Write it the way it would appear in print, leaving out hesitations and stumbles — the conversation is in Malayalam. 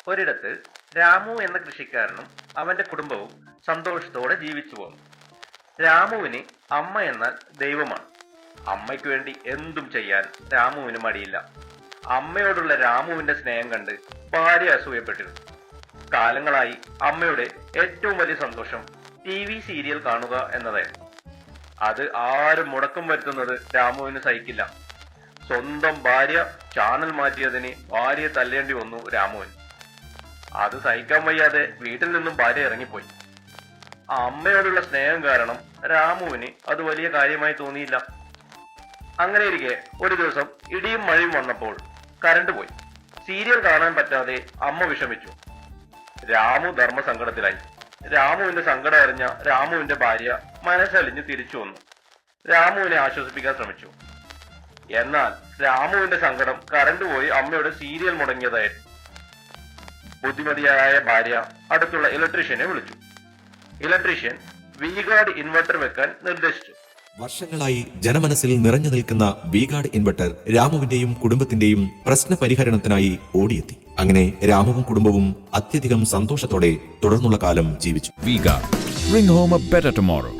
ഒരിടത്ത് രാമു എന്ന കൃഷിക്കാരനും അവന്റെ കുടുംബവും സന്തോഷത്തോടെ ജീവിച്ചു പോന്നു. രാമുവിന് അമ്മ എന്നാൽ ദൈവമാണ്. അമ്മയ്ക്ക് വേണ്ടി എന്തും ചെയ്യാൻ രാമുവിന് മടിയില്ല. അമ്മയോടുള്ള രാമുവിന്റെ സ്നേഹം കണ്ട് ഭാര്യ അസൂയപ്പെട്ടിരുന്നു. കാലങ്ങളായി അമ്മയുടെ ഏറ്റവും വലിയ സന്തോഷം TV സീരിയൽ കാണുക എന്നതായിരുന്നു. അത് ആരും മുടക്കം വരുത്തുന്നത് രാമുവിന് സഹിക്കില്ല. സ്വന്തം ഭാര്യ ചാനൽ മാറ്റിയതിന് ഭാര്യയെ തല്ലേണ്ടി വന്നു രാമുവിന്. അത് സഹിക്കാൻ വയ്യാതെ വീട്ടിൽ നിന്നും ഭാര്യ ഇറങ്ങിപ്പോയി. അമ്മയോടുള്ള സ്നേഹം കാരണം രാമുവിന് അത് വലിയ കാര്യമായി തോന്നിയില്ല. അങ്ങനെ ഇരിക്കെ ഒരു ദിവസം ഇടിയും മഴയും വന്നപ്പോൾ കറണ്ട് പോയി. സീരിയൽ കാണാൻ പറ്റാതെ അമ്മ വിഷമിച്ചു. രാമു ധർമ്മസങ്കടത്തിലായി. രാമുവിന്റെ സങ്കടം അറിഞ്ഞ രാമുവിന്റെ ഭാര്യ മനസ്സലിഞ്ഞ് തിരിച്ചു വന്നു. രാമുവിനെ ആശ്വസിപ്പിക്കാൻ ശ്രമിച്ചു. എന്നാൽ രാമുവിന്റെ സങ്കടം കറണ്ട് പോയി അമ്മയുടെ സീരിയൽ മുടങ്ങിയതായിരുന്നു. ബുദ്ധിമതിയായ ഭാര്യ അടുത്തുള്ള ഇലക്ട്രീഷ്യനെ വിളിച്ചു. ഇലക്ട്രീഷ്യൻ V-ഗാർഡ് ഇൻവെർട്ടർ വെക്കാൻ നിർദ്ദേശിച്ചു. വർഷങ്ങളായി ജനമനസ്സിൽ നിറഞ്ഞു നിൽക്കുന്ന V-ഗാർഡ് ഇൻവെർട്ടർ രാമുവിന്റെയും കുടുംബത്തിന്റെയും പ്രശ്ന പരിഹരണത്തിനായി ഓടിയെത്തി. അങ്ങനെ രാമുവും കുടുംബവും അത്യധികം സന്തോഷത്തോടെ തുടർന്നുള്ള കാലം ജീവിച്ചു. V-ഗാർഡ്, bring home a better tomorrow.